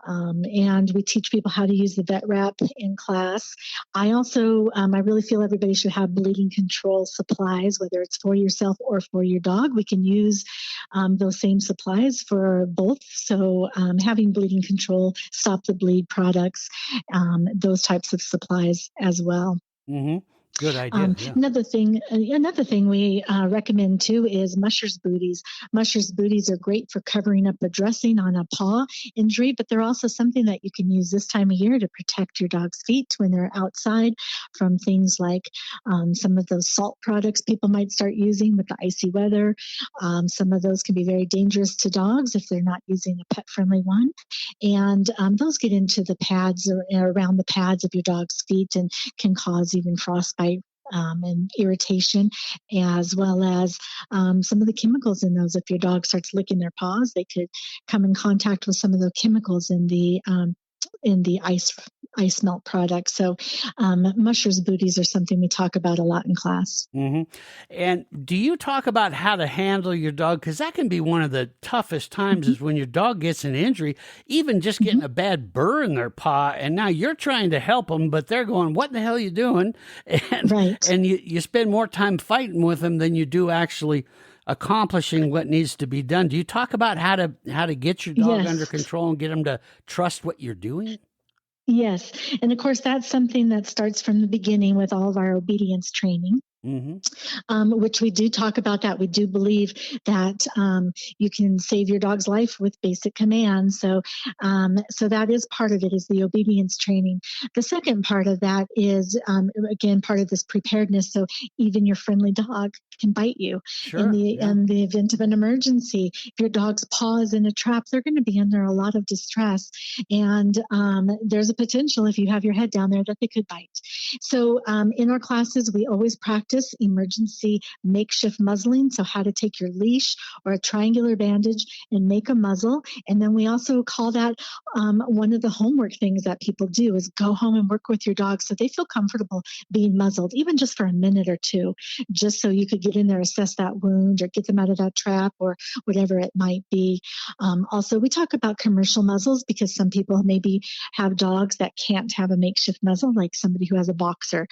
and we teach people how to use the vet wrap in class. I also, I really feel everybody should have bleeding control supplies, whether it's for yourself or for your dog. We can use those same supplies for both. So having bleeding control, stop the bleed products, those types of supplies as well. Good idea. Another thing we recommend too is musher's booties. Musher's booties are great for covering up a dressing on a paw injury, but they're also something that you can use this time of year to protect your dog's feet when they're outside from things like some of those salt products people might start using with the icy weather. Some of those can be very dangerous to dogs if they're not using a pet-friendly one. And those get into the pads or around the pads of your dog's feet and can cause even frostbite and irritation, as well as some of the chemicals in those. If your dog starts licking their paws, they could come in contact with some of the chemicals in the ice melt product. So musher's booties are something we talk about a lot in class. And do you talk about how to handle your dog? Because that can be one of the toughest times is when your dog gets an injury, even just getting a bad burr in their paw, and now you're trying to help them, but they're going, what the hell are you doing? And you spend more time fighting with them than you do actually accomplishing what needs to be done. Do you talk about how to get your dog under control and get them to trust what you're doing? Yes. And of course, that's something that starts from the beginning with all of our obedience training. which we do talk about that. We do believe that you can save your dog's life with basic commands. So that is part of it, is the obedience training. The second part of that is, again, part of this preparedness. So even your friendly dog can bite you in the event of an emergency. If your dog's paw is in a trap, they're going to be under a lot of distress. And there's a potential, if you have your head down there, that they could bite. So in our classes, we always practice emergency makeshift muzzling. So how to take your leash or a triangular bandage and make a muzzle. And then we also call that one of the homework things that people do is go home and work with your dog so they feel comfortable being muzzled, even just for a minute or two, just so you could get in there, assess that wound or get them out of that trap or whatever it might be. Also, we talk about commercial muzzles because some people maybe have dogs that can't have a makeshift muzzle, like somebody who has a boxer.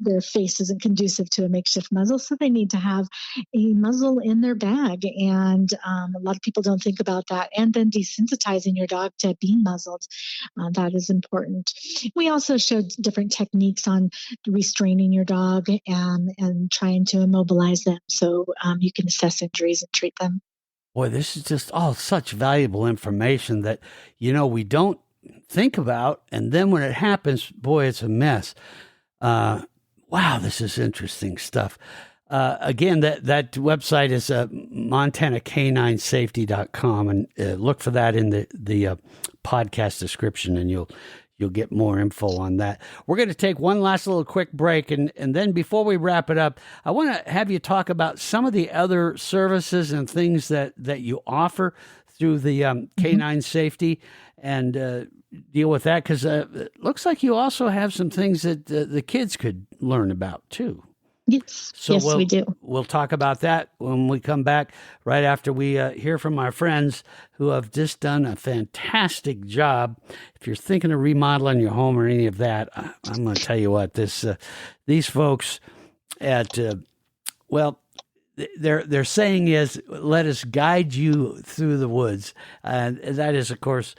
Their face isn't conducive to a makeshift muzzle, so they need to have a muzzle in their bag. And a lot of people don't think about that. And then desensitizing your dog to being muzzled, that is important. We also showed different techniques on restraining your dog and trying to immobilize them so you can assess injuries and treat them. Boy, this is just all such valuable information that, we don't think about. And then when it happens, boy, it's a mess. Wow, this is interesting stuff. Again, that website is montanacaninesafety.com, and look for that in the podcast description, and you'll get more info on that. We're going to take one last little quick break, and then before we wrap it up, I want to have you talk about some of the other services and things that you offer through the Canine Safety, and deal with that, because it looks like you also have some things that the kids could learn about too. Yes, we do. We'll talk about that when we come back, right after we hear from our friends who have just done a fantastic job. If you're thinking of remodeling your home or any of that, I'm going to tell you what, these folks at, their saying is, let us guide you through the woods. And that is, of course,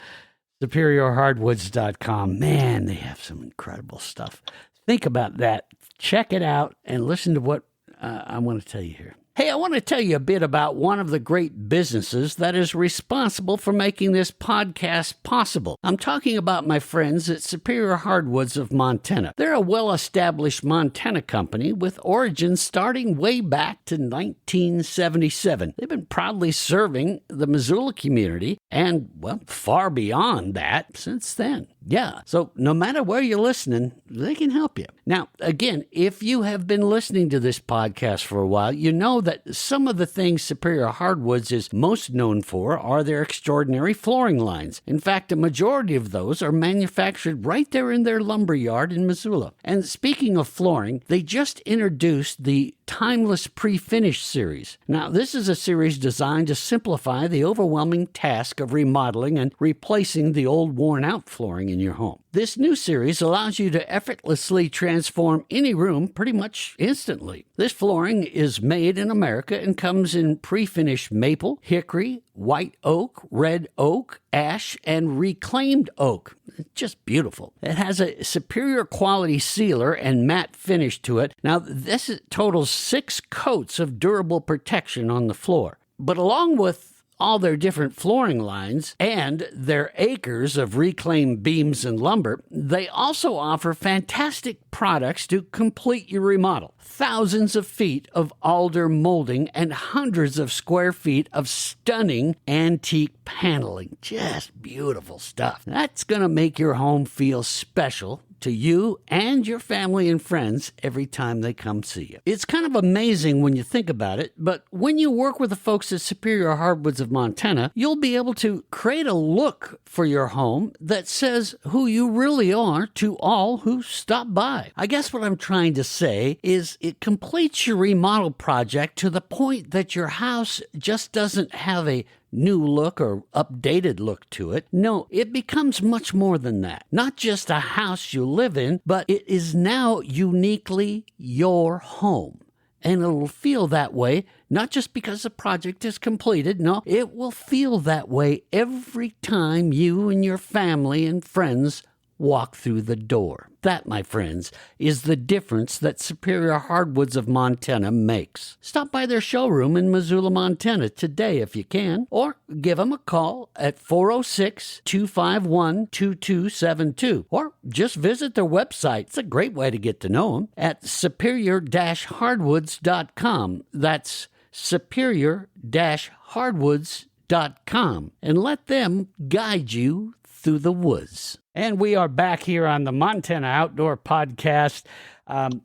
superiorhardwoods.com. Man, they have some incredible stuff. Think about that. Check it out and listen to what I want to tell you here. Hey, I want to tell you a bit about one of the great businesses that is responsible for making this podcast possible. I'm talking about my friends at Superior Hardwoods of Montana. They're a well-established Montana company with origins starting way back to 1977. They've been proudly serving the Missoula community and, far beyond that since then. Yeah, so no matter where you're listening, they can help you. Now, again, if you have been listening to this podcast for a while, you know that some of the things Superior Hardwoods is most known for are their extraordinary flooring lines. In fact, a majority of those are manufactured right there in their lumber yard in Missoula. And speaking of flooring, they just introduced the Timeless Pre-Finish series. Now, this is a series designed to simplify the overwhelming task of remodeling and replacing the old worn-out flooring in your home. This new series allows you to effortlessly transform any room pretty much instantly. This flooring is made in America and comes in pre-finished maple, hickory, white oak, red oak, ash, and reclaimed oak. It's just beautiful. It has a superior quality sealer and matte finish to it. Now, this totals 6 coats of durable protection on the floor. But along with all their different flooring lines and their acres of reclaimed beams and lumber, they also offer fantastic products to complete your remodel. Thousands of feet of alder molding and hundreds of square feet of stunning antique paneling. Just beautiful stuff. That's going to make your home feel special to you and your family and friends every time they come see you. It's kind of amazing when you think about it, but when you work with the folks at Superior Hardwoods of Montana, you'll be able to create a look for your home that says who you really are to all who stop by. I guess what I'm trying to say is it completes your remodel project to the point that your house just doesn't have a new look or updated look to it. No, it becomes much more than that. Not just a house you live in, but it is now uniquely your home. And it'll feel that way, not just because the project is completed. No, it will feel that way every time you and your family and friends walk through the door. That, my friends, is the difference that Superior Hardwoods of Montana makes. Stop by their showroom in Missoula, Montana today if you can, or give them a call at 406-251-2272, or just visit their website. It's a great way to get to know them at superior-hardwoods.com. That's superior-hardwoods.com, and let them guide you through the woods. And we are back here on the Montana Outdoor Podcast. I'm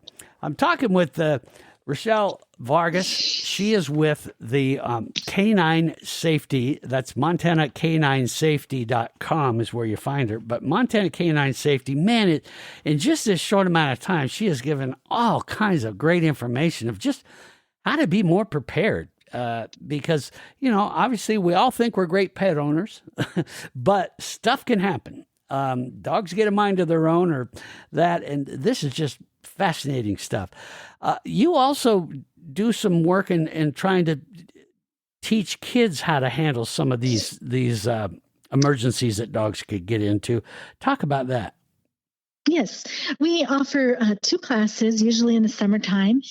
talking with Racheal Vargas. She is with the Canine Safety. That's MontanaCanineSafety.com is where you find her. But Montana Canine Safety, man, in just this short amount of time, she has given all kinds of great information of just how to be more prepared. Because, obviously we all think we're great pet owners, but stuff can happen. Dogs get a mind of their own or that, and this is just fascinating stuff. You also do some work in trying to teach kids how to handle some of these emergencies that dogs could get into. Talk about that. Yes, we offer 2 classes, usually in the summertime,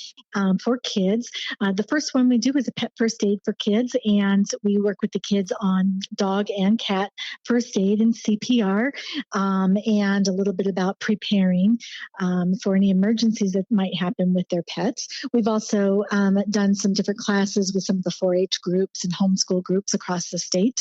for kids. The first one we do is a pet first aid for kids, and we work with the kids on dog and cat first aid and CPR, and a little bit about preparing for any emergencies that might happen with their pets. We've also done some different classes with some of the 4-H groups and homeschool groups across the state.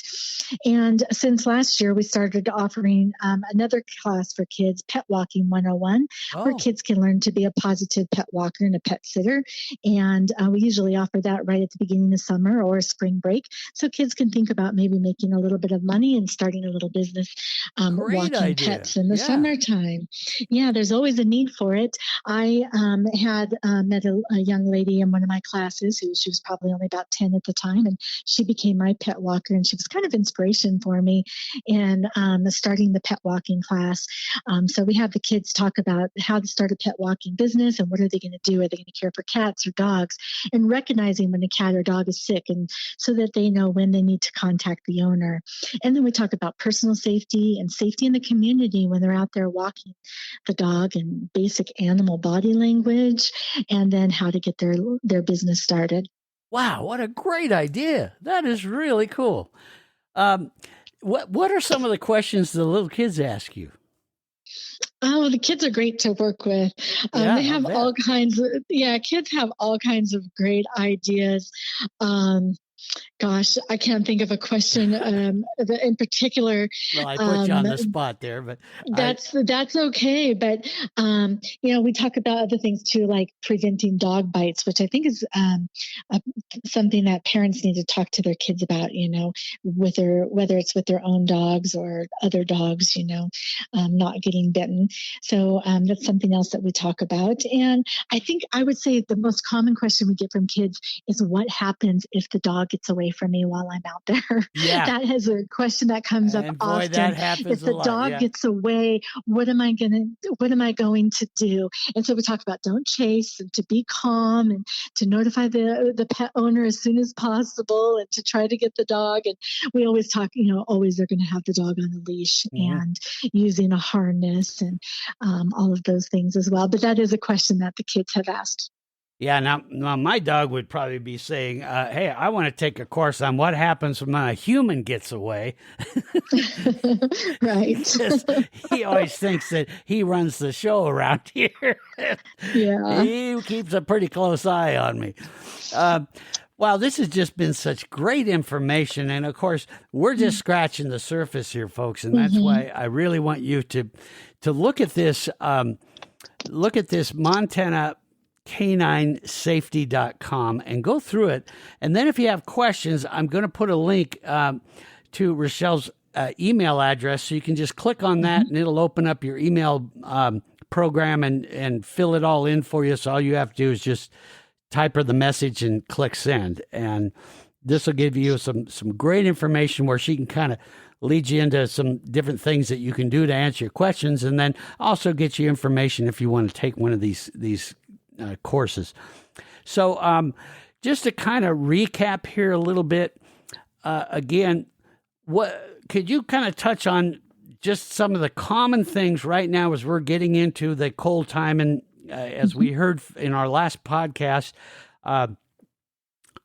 And since last year, we started offering another class for kids, Pet Walking 101, where kids can learn to be a positive pet walker and a pet sitter. And we usually offer that right at the beginning of summer or spring break, so kids can think about maybe making a little bit of money and starting a little business walking idea. Pets in the summertime. Yeah, there's always a need for it. I had met a young lady in one of my classes she was probably only about 10 at the time, and she became my pet walker, and she was kind of inspiration for me in starting the pet walking class. So we have the kids talk about how to start a pet walking business and what are they going to do? Are they going to care for cats or dogs? And recognizing when a cat or dog is sick, and so that they know when they need to contact the owner. And then we talk about personal safety and safety in the community when they're out there walking the dog, and basic animal body language, and then how to get their business started. Wow, what a great idea. That is really cool. What are some of the questions the little kids ask you? Oh, the kids are great to work with. They have all kinds of, kids have all kinds of great ideas. Gosh, I can't think of a question in particular. Well, I put you on the spot there, but that's okay. But we talk about other things too, like preventing dog bites, which I think is something that parents need to talk to their kids about. Whether it's with their own dogs or other dogs, not getting bitten. So that's something else that we talk about. And I think I would say the most common question we get from kids is, what happens if the dog gets away from me while I'm out there? Yeah. That is a question that comes up often. That happens if the dog gets away, what am I going to do? And so we talk about don't chase, and to be calm, and to notify the pet owner as soon as possible, and to try to get the dog. And we always talk, always they're going to have the dog on a leash and using a harness and all of those things as well. But that is a question that the kids have asked. Yeah, now my dog would probably be saying, hey, I want to take a course on what happens when a human gets away. Right. He always thinks that he runs the show around here. Yeah. He keeps a pretty close eye on me. Wow, this has just been such great information. And of course, we're just scratching the surface here, folks. And that's why I really want you to look at this, Montana CanineSafety.com and go through it. And then if you have questions, I'm going to put a link to Racheal's email address, so you can just click on that and it'll open up your email program and fill it all in for you. So all you have to do is just type her the message and click send. And this will give you some great information where she can kind of lead you into some different things that you can do to answer your questions, and then also get you information if you want to take one of these courses. So just to kind of recap here a little bit, again, what could you kind of touch on just some of the common things right now as we're getting into the cold time. And as we heard in our last podcast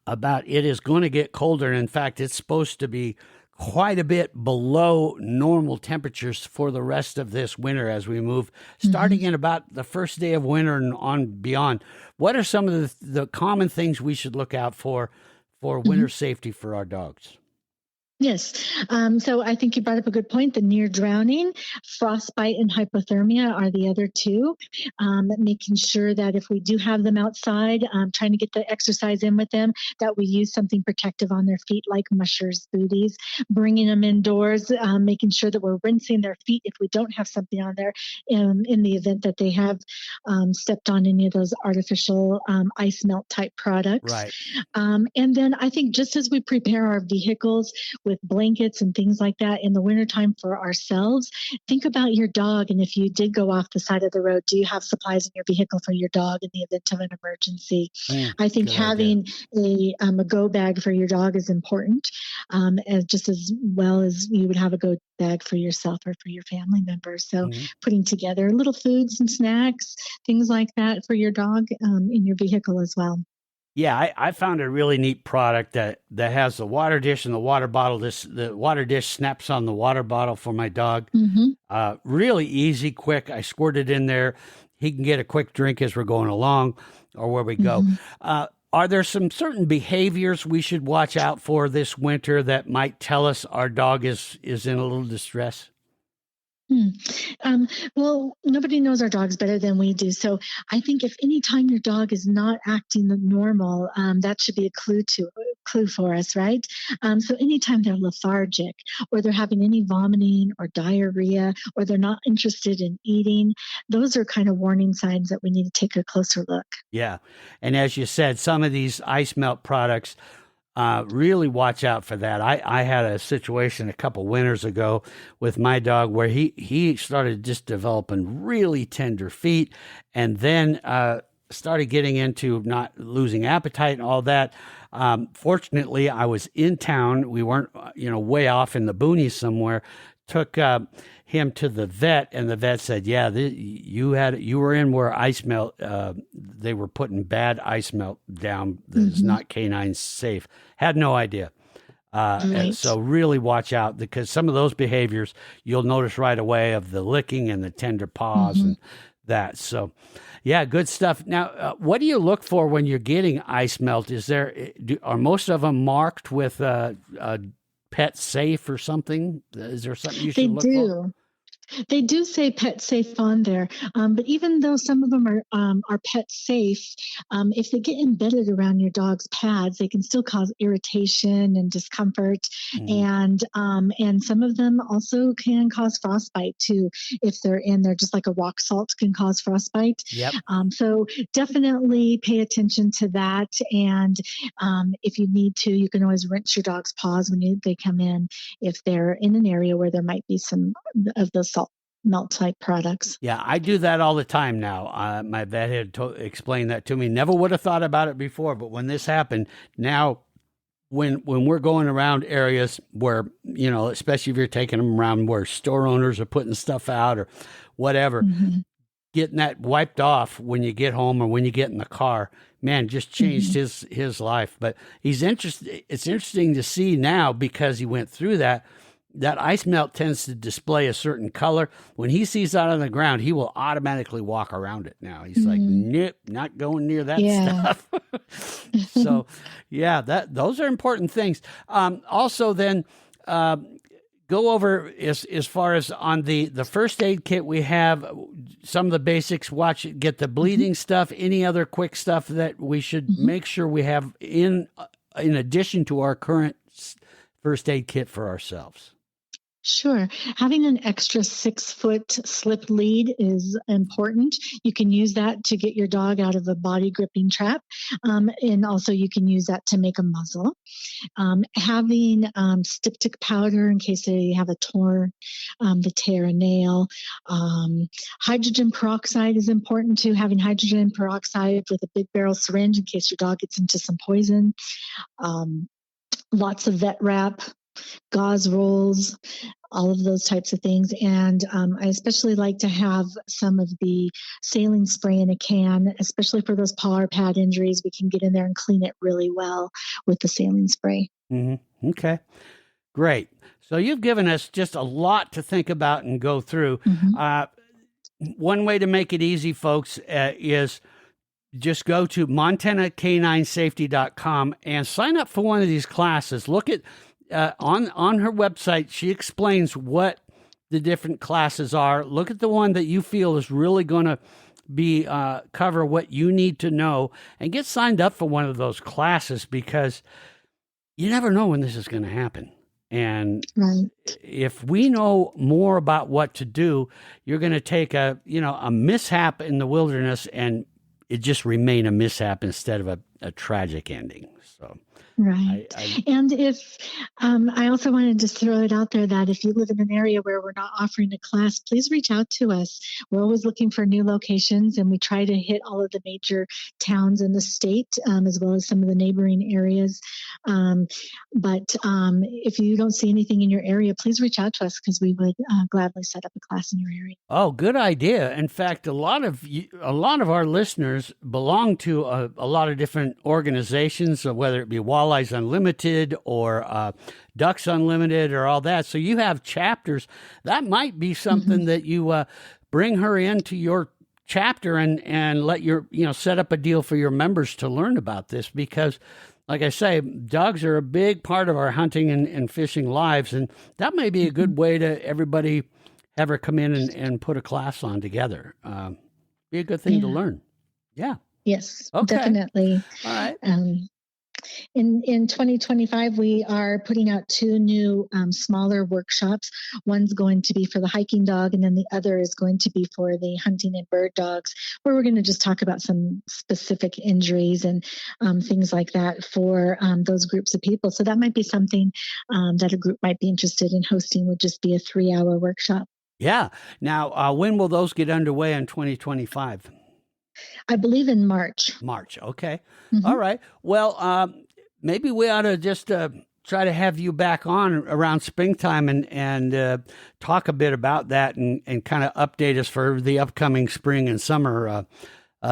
about it is going to get colder. And in fact, it's supposed to be quite a bit below normal temperatures for the rest of this winter as we move, starting in about the first day of winter and on beyond. What are some of the common things we should look out for winter safety for our dogs? Yes. So I think you brought up a good point. The near drowning, frostbite, and hypothermia are the other two. Making sure that if we do have them outside, trying to get the exercise in with them, that we use something protective on their feet, like mushers, booties, bringing them indoors, making sure that we're rinsing their feet if we don't have something on there in the event that they have stepped on any of those artificial ice melt type products. Right. And then I think just as we prepare our vehicles with blankets and things like that in the wintertime for ourselves, think about your dog. And if you did go off the side of the road, do you have supplies in your vehicle for your dog in the event of an emergency? I think having a go bag for your dog is important, as just as well as you would have a go bag for yourself or for your family members. So putting together little foods and snacks, things like that for your dog in your vehicle as well. Yeah, I found a really neat product that has the water dish and the water bottle. The water dish snaps on the water bottle for my dog. Really easy, quick. I squirt it in there. He can get a quick drink as we're going along or where we go. Are there some certain behaviors we should watch out for this winter that might tell us our dog is in a little distress? Well, nobody knows our dogs better than we do. So I think if any time your dog is not acting normal, that should be a clue for us, right? So anytime they're lethargic or they're having any vomiting or diarrhea or they're not interested in eating, those are kind of warning signs that we need to take a closer look. Yeah. And as you said, some of these ice melt products, really watch out for that. I had a situation a couple winters ago with my dog where he started just developing really tender feet and then started getting into not losing appetite and all that. Fortunately, I was in town. We weren't, way off in the boonies somewhere. Took him to the vet, and the vet said, "Yeah, you were in where ice melt. They were putting bad ice melt down that is not canine safe." Had no idea. And so really watch out because some of those behaviors you'll notice right away of the licking and the tender paws and that. So, yeah, good stuff. Now, what do you look for when you're getting ice melt? Are most of them marked with pet safe or something? Is there something you should look for? They do say pet safe on there, but even though some of them are pet safe, if they get embedded around your dog's pads, they can still cause irritation and discomfort, and some of them also can cause frostbite too if they're in there. Just like a rock salt can cause frostbite. Yep. So definitely pay attention to that, and if you need to, you can always rinse your dog's paws when they come in if they're in an area where there might be some of those salt melt type products. Yeah, I do that all the time now. My vet had explained that to me. Never would have thought about it before, but when this happened, now when we're going around areas where, especially if you're taking them around where store owners are putting stuff out or whatever, getting that wiped off when you get home or when you get in the car, man, just changed his life. But it's interesting to see now because he went through that ice melt tends to display a certain color. When he sees that on the ground, he will automatically walk around it now. He's like, nope, not going near that stuff. So, yeah, those are important things. Also, then go over as far as on the first aid kit, we have some of the basics. Get the bleeding stuff, any other quick stuff that we should make sure we have in addition to our current first aid kit for ourselves. Sure. Having an extra 6-foot slip lead is important. You can use that to get your dog out of a body gripping trap. And also you can use that to make a muzzle. Having styptic powder in case they have a tear a nail. Hydrogen peroxide is important too. Having hydrogen peroxide with a big barrel syringe in case your dog gets into some poison. Lots of vet wrap. Gauze rolls, all of those types of things. And I especially like to have some of the saline spray in a can, especially for those paw or pad injuries. We can get in there and clean it really well with the saline spray. Mm-hmm. Okay, great. So you've given us just a lot to think about and go through. One way to make it easy, folks, is just go to montanaK9safety.com and sign up for one of these classes. Look at on her website, she explains what the different classes are. Look at the one that you feel is really going to be cover what you need to know, and get signed up for one of those classes, because you never know when this is going to happen. And if we know more about what to do, you're going to take a mishap in the wilderness and it just remain a mishap instead of a tragic ending. So, right. And if I also wanted to throw it out there that if you live in an area where we're not offering a class, please reach out to us. We're always looking for new locations, and we try to hit all of the major towns in the state, as well as some of the neighboring areas. But if you don't see anything in your area, please reach out to us, because we would gladly set up a class in your area. Oh, good idea. In fact, a lot of our listeners belong to a lot of different organizations, whether it be Walleyes Unlimited or Ducks Unlimited or all that. So you have chapters. That might be something that you bring her into your chapter and let set up a deal for your members to learn about this, because like I say, dogs are a big part of our hunting and fishing lives, and that may be a good way to everybody have her come in and put a class on together. Be a good thing to learn. Yeah. Yes, okay. Definitely. All right. In 2025, we are putting out 2 new smaller workshops. One's going to be for the hiking dog, and then the other is going to be for the hunting and bird dogs, where we're going to just talk about some specific injuries and things like that for those groups of people. So that might be something that a group might be interested in hosting, would just be a 3-hour workshop. Yeah. Now, when will those get underway in 2025? I believe in March. March. Okay. All right. Well, maybe we ought to just try to have you back on around springtime and talk a bit about that and kind of update us for the upcoming spring and summer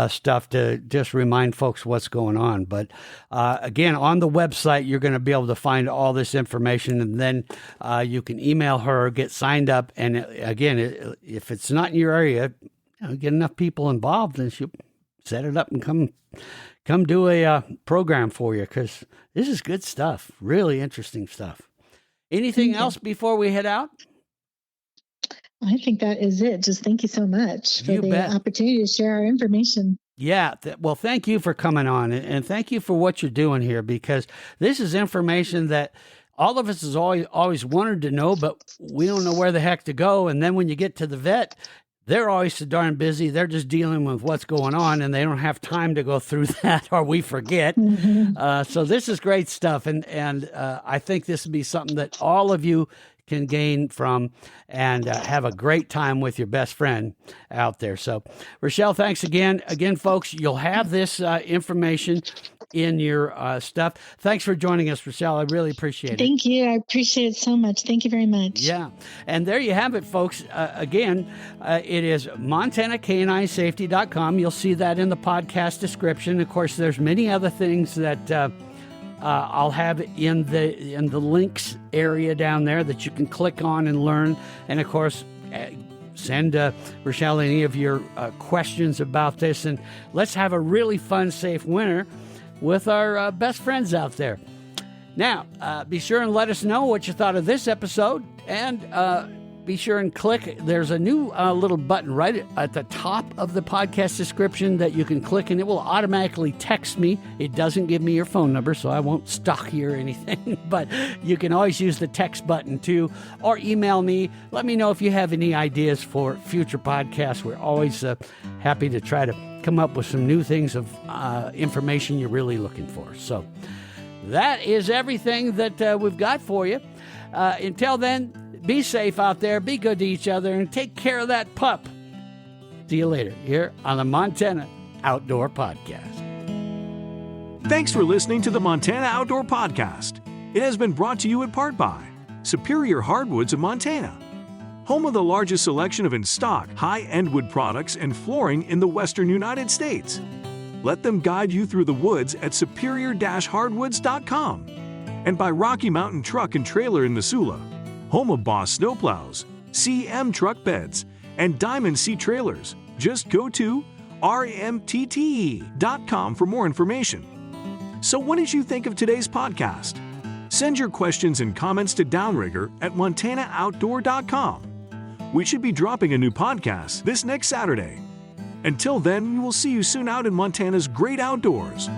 stuff, to just remind folks what's going on. But again, on the website, you're going to be able to find all this information, and then you can email her, get signed up. And again, if it's not in your area, get enough people involved, and she'll set it up and come do a program for you, because this is good stuff, really interesting stuff. Anything else before we head out? I think that is it. Just thank you so much for the opportunity to share our information. Yeah. Well, thank you for coming on, and thank you for what you're doing here, because this is information that all of us has always wanted to know, but we don't know where the heck to go. And then when you get to the vet, they're always so darn busy. They're just dealing with what's going on, and they don't have time to go through that, or we forget. So this is great stuff, and I think this would be something that all of you can gain from and have a great time with your best friend out there. So, Racheal, thanks again. Again, folks, you'll have this information in your stuff. Thanks for joining us, Racheal. I really appreciate it. Thank you. I appreciate it so much. Thank you very much. Yeah. And there you have it, folks. Again, it is montanaK9safety.com. You'll see that in the podcast description. Of course, there's many other things that I'll have in the links area down there that you can click on and learn. And of course, send Racheal any of your questions about this, and let's have a really fun, safe winter with our best friends out there. Now, be sure and let us know what you thought of this episode, and be sure and click. There's a new little button right at the top of the podcast description that you can click, and it will automatically text me. It doesn't give me your phone number, so I won't stalk you or anything, but you can always use the text button too, or email me. Let me know if you have any ideas for future podcasts. We're always happy to try to come up with some new things of information you're really looking for. So that is everything that we've got for you. Until then, be safe out there, be good to each other, and take care of that pup. See you later here on the Montana Outdoor Podcast. Thanks for listening to the Montana Outdoor Podcast. It has been brought to you in part by Superior Hardwoods of Montana, home of the largest selection of in-stock high-end wood products and flooring in the western United States. Let them guide you through the woods at superior-hardwoods.com. And by Rocky Mountain Truck and Trailer in Missoula, home of Boss Snowplows, CM Truck Beds, and Diamond Sea Trailers. Just go to rmtte.com for more information. So what did you think of today's podcast? Send your questions and comments to Downrigger at montanooutdoor.com. We should be dropping a new podcast this next Saturday. Until then, we will see you soon out in Montana's great outdoors.